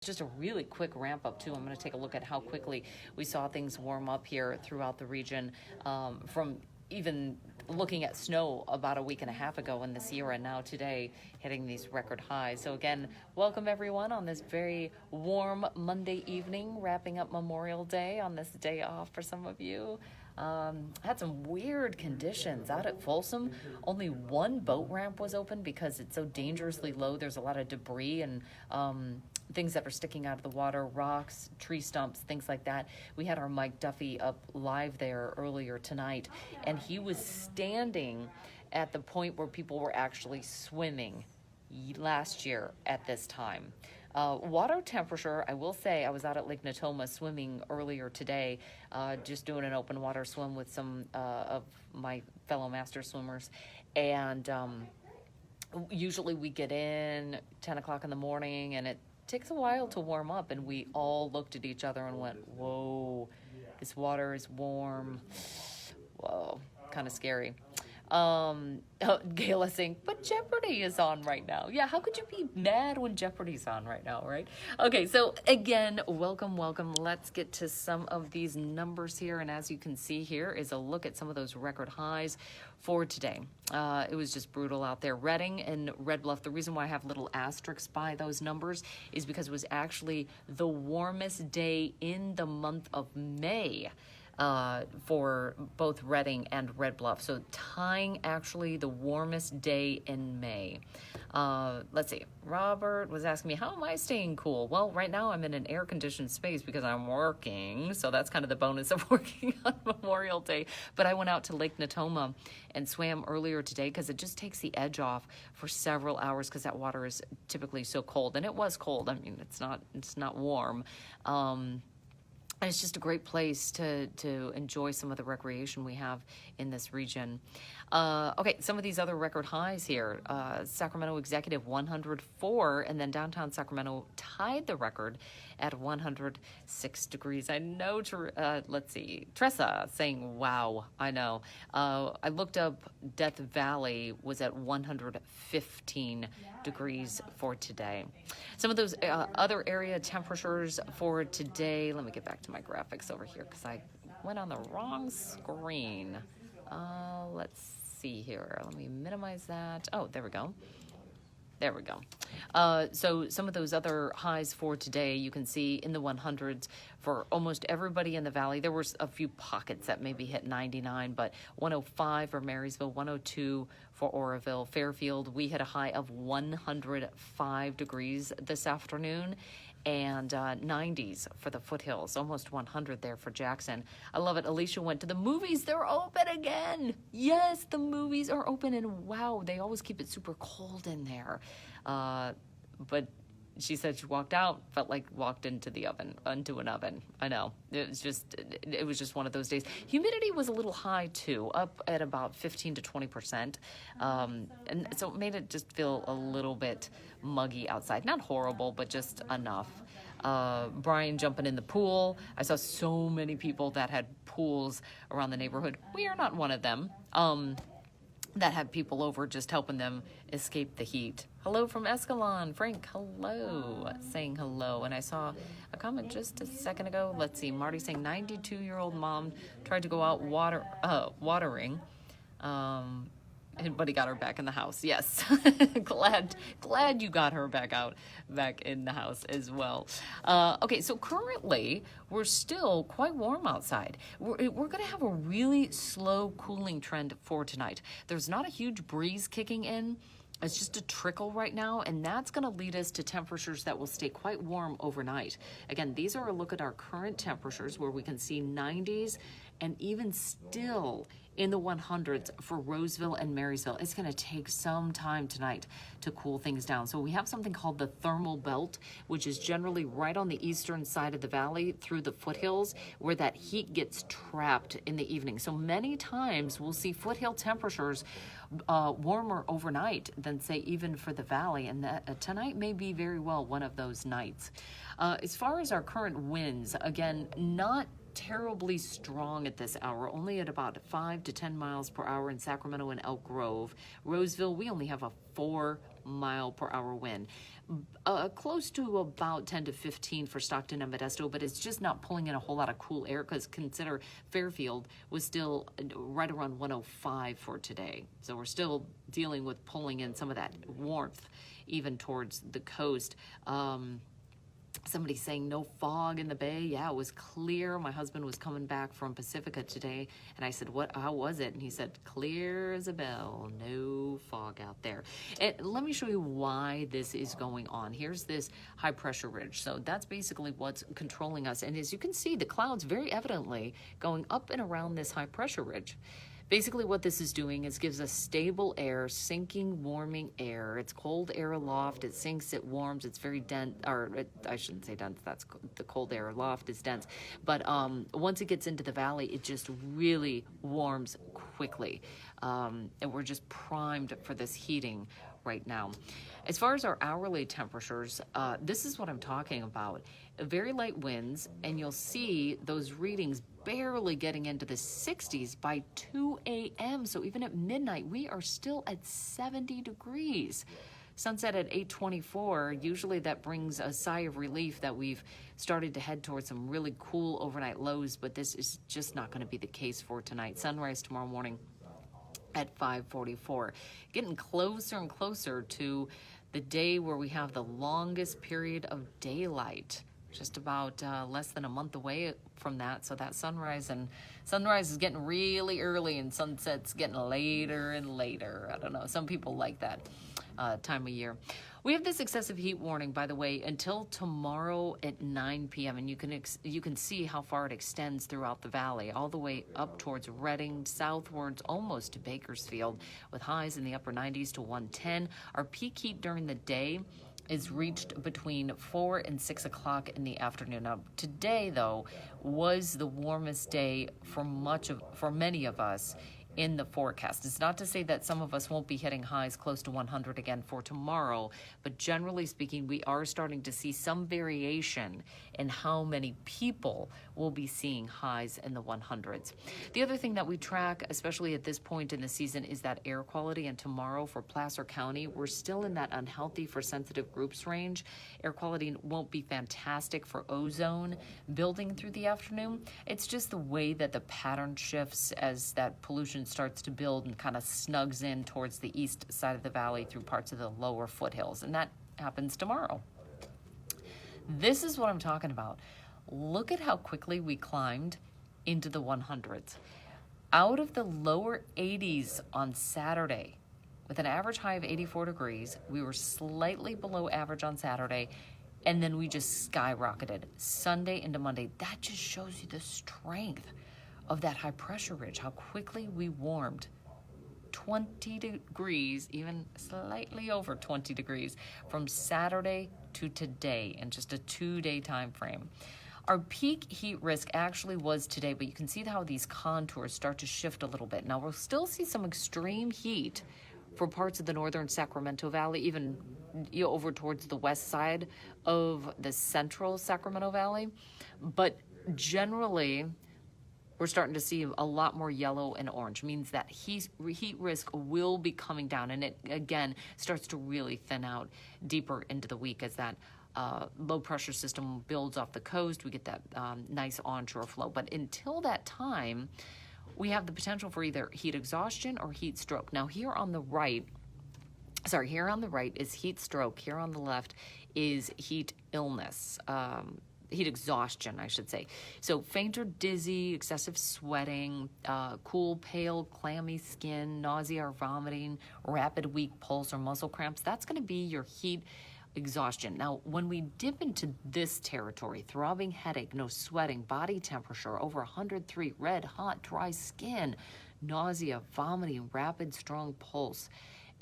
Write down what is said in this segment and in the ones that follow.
Just a really quick ramp up too. I'm going to take a look at how quickly we saw things warm up here throughout the region, from even looking at snow about a week and a half ago in the Sierra, and now today hitting these record highs. So again, welcome everyone on this very warm Monday evening, wrapping up Memorial Day on this day off for some of you. Had some weird conditions out at Folsom. Only one boat ramp was open because it's so dangerously low. There's a lot of debris and things that are sticking out of the water, rocks, tree stumps, things like that. We had our Mike Duffy up live there earlier tonight, and he was standing at the point where people were actually swimming last year at this time. Water temperature, I will say, I was out at Lake Natoma swimming earlier today, just doing an open water swim with some of my fellow master swimmers, and usually we get in 10 o'clock in the morning, and it takes a while to warm up, and we all looked at each other and went, whoa, this water is warm. Whoa, kind of scary. Gail is saying, but Jeopardy is on right now. Yeah, how could you be mad when Jeopardy's on right now, right? Okay, so again, welcome. Let's get to some of these numbers here, and as you can see here is a look at some of those record highs for today. It was just brutal out there. Redding and Red Bluff, the reason why I have little asterisks by those numbers is because it was actually the warmest day in the month of May. For both Redding and Red Bluff. So tying actually the warmest day in May. Let's see. Robert was asking me, how am I staying cool? Well, right now I'm in an air-conditioned space because I'm working. So that's kind of the bonus of working on Memorial Day. But I went out to Lake Natoma and swam earlier today because it just takes the edge off for several hours because that water is typically so cold. And it was cold. I mean, it's not warm. And it's just a great place to enjoy some of the recreation we have in this region. Okay, some of these other record highs here. Sacramento Executive 104, and then downtown Sacramento tied the record at 106 degrees. I know, let's see, Tressa saying, wow, I know. I looked up Death Valley was at 115 degrees for today. Some of those other area temperatures for today, let me get back to my graphics over here because I went on the wrong screen. Let's see here. Let me minimize that. Oh, there we go. There we go. So some of those other highs for today, you can see in the 100s for almost everybody in the valley. There were a few pockets that maybe hit 99, but 105 for Marysville, 102 for Oroville. Fairfield, we hit a high of 105 degrees this afternoon, and 90s for the foothills, almost 100 there for Jackson. I love it. Alicia went to the movies. They're open again. Yes, the movies are open, and wow, they always keep it super cold in there. But she said she walked out, felt like walked into an oven. I know. It was just one of those days. Humidity was a little high too, up at about 15 to 20%. And so it made it just feel a little bit muggy outside. Not horrible, but just enough. Brian jumping in the pool. I saw so many people that had pools around the neighborhood. We are not one of them. That had people over just helping them escape the heat. Hello from Escalon. Frank, hello. Saying hello. And I saw a comment just a second ago. Let's see. Marty saying 92-year-old mom tried to go out watering. But he got her back in the house. Yes. glad you got her back in the house as well. Okay, so currently we're still quite warm outside. We're going to have a really slow cooling trend for tonight. There's not a huge breeze kicking in. It's just a trickle right now, and that's going to lead us to temperatures that will stay quite warm overnight. Again, these are a look at our current temperatures where we can see 90s and even still in the 100s for Roseville and Marysville. It's going to take some time tonight to cool things down. So we have something called the thermal belt, which is generally right on the eastern side of the valley through the foothills where that heat gets trapped in the evening. So many times we'll see foothill temperatures warmer overnight than, say, even for the valley, and that tonight may be very well one of those nights. As far as our current winds, again, not terribly strong at this hour, only at about 5 to 10 miles per hour in Sacramento and Elk Grove. Roseville, we only have a 4 mile-per-hour wind. Close to about 10 to 15 for Stockton and Modesto, but it's just not pulling in a whole lot of cool air because consider Fairfield was still right around 105 for today. So we're still dealing with pulling in some of that warmth even towards the coast. Somebody saying no fog in the bay. Yeah, it was clear. My husband was coming back from Pacifica today, and I said, how was it? And he said, clear as a bell, no fog out there. And let me show you why this is going on. Here's this high pressure ridge. So that's basically what's controlling us. And as you can see, the clouds very evidently going up and around this high pressure ridge. Basically what this is doing is gives us stable air, sinking, warming air. It's cold air aloft, it sinks, it warms, it's very dense, I shouldn't say dense, that's the cold air aloft is dense. But once it gets into the valley, it just really warms quickly. And we're just primed for this heating right now. As far as our hourly temperatures, this is what I'm talking about. Very light winds, and you'll see those readings barely getting into the 60s by 2 a.m. So even at midnight, we are still at 70 degrees. Sunset at 8:24, usually that brings a sigh of relief that we've started to head towards some really cool overnight lows, but this is just not going to be the case for tonight. Sunrise tomorrow morning at 5:44. Getting closer and closer to the day where we have the longest period of daylight. Just about less than a month away from that. So that sunrise is getting really early and sunset's getting later and later. I don't know. Some people like that time of year. We have this excessive heat warning, by the way, until tomorrow at 9 p.m. And you can see how far it extends throughout the valley, all the way up towards Redding, southwards almost to Bakersfield, with highs in the upper 90s to 110. Our peak heat during the day is reached between 4 and 6 o'clock in the afternoon. Now, today, though, was the warmest day for many of us in the forecast. It's not to say that some of us won't be hitting highs close to 100 again for tomorrow, but generally speaking, we are starting to see some variation in how many people will be seeing highs in the 100s. The other thing that we track, especially at this point in the season, is that air quality. And tomorrow for Placer County, we're still in that unhealthy for sensitive groups range. Air quality won't be fantastic for ozone building through the afternoon. It's just the way that the pattern shifts as that pollution starts to build and kind of snugs in towards the east side of the valley through parts of the lower foothills. And that happens tomorrow. This is what I'm talking about. Look at how quickly we climbed into the 100s. Out of the lower 80s on Saturday, with an average high of 84 degrees, we were slightly below average on Saturday, and then we just skyrocketed Sunday into Monday. That just shows you the strength of that high pressure ridge, how quickly we warmed 20 degrees, even slightly over 20 degrees from Saturday to today in just a 2-day time frame. Our peak heat risk actually was today, but you can see how these contours start to shift a little bit. Now we'll still see some extreme heat for parts of the northern Sacramento Valley, even over towards the west side of the central Sacramento Valley, but generally we're starting to see a lot more yellow and orange. Means that heat risk will be coming down, and it again starts to really thin out deeper into the week as that low pressure system builds off the coast. We get that nice onshore flow. But until that time, we have the potential for either heat exhaustion or heat stroke. Now here on the right is heat stroke. Here on the left is heat illness. Heat exhaustion, I should say. So faint or dizzy, excessive sweating, cool, pale, clammy skin, nausea or vomiting, rapid, weak pulse or muscle cramps. That's going to be your heat exhaustion. Now, when we dip into this territory, throbbing headache, no sweating, body temperature over 103, red, hot, dry skin, nausea, vomiting, rapid, strong pulse,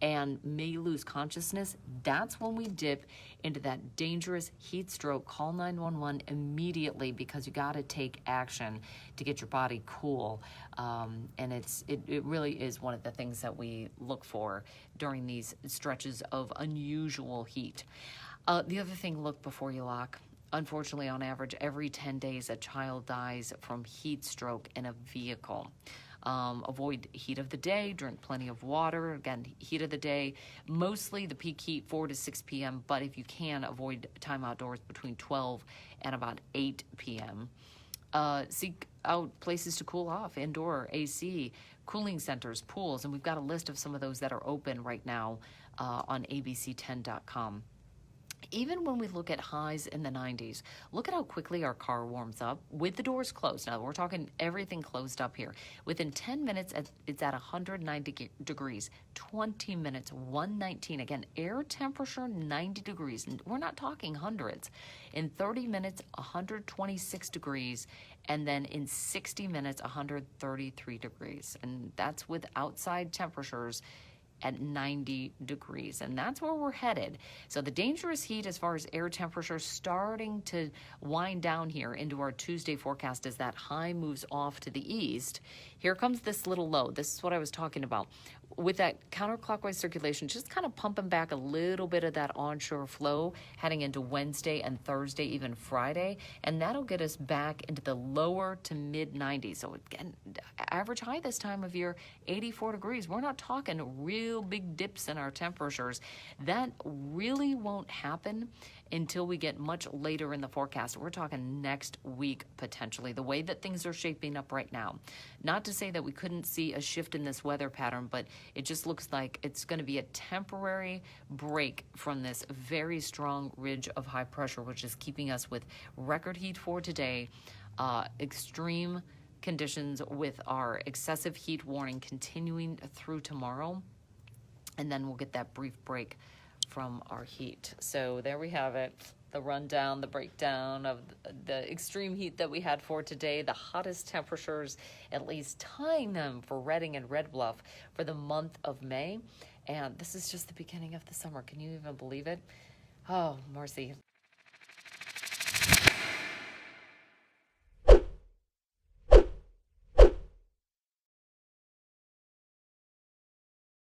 and may lose consciousness, that's when we dip into that dangerous heat stroke. Call 911 immediately, because you got to take action to get your body cool. And it really is one of the things that we look for during these stretches of unusual heat. The other thing, look before you lock. Unfortunately, on average, every 10 days, a child dies from heat stroke in a vehicle. Avoid heat of the day, drink plenty of water. Again, heat of the day, mostly the peak heat 4 to 6 p.m., but if you can, avoid time outdoors between 12 and about 8 p.m. Seek out places to cool off, indoor, AC, cooling centers, pools, and we've got a list of some of those that are open right now on ABC10.com. Even when we look at highs in the 90s, look at how quickly our car warms up with the doors closed. Now, we're talking everything closed up here. Within 10 minutes, it's at 190 degrees. 20 minutes, 119. Again, air temperature, 90 degrees. And we're not talking hundreds. In 30 minutes, 126 degrees. And then in 60 minutes, 133 degrees. And that's with outside temperatures at 90 degrees, and that's where we're headed. So the dangerous heat as far as air temperature starting to wind down here into our Tuesday forecast as that high moves off to the east. Here comes this little low. This is what I was talking about. With that counterclockwise circulation, just kind of pumping back a little bit of that onshore flow heading into Wednesday and Thursday, even Friday, and that'll get us back into the lower to mid 90s. So again, average high this time of year, 84 degrees. We're not talking real big dips in our temperatures. That really won't happen until we get much later in the forecast. We're talking next week, potentially, the way that things are shaping up right now. Not to say that we couldn't see a shift in this weather pattern, but it just looks like it's going to be a temporary break from this very strong ridge of high pressure, which is keeping us with record heat for today, extreme conditions with our excessive heat warning continuing through tomorrow, and then we'll get that brief break from our heat. So there we have it, the rundown, the breakdown of the extreme heat that we had for today, the hottest temperatures, at least tying them for Redding and Red Bluff for the month of May. And this is just the beginning of the summer. Can you even believe it? Oh, Marcy,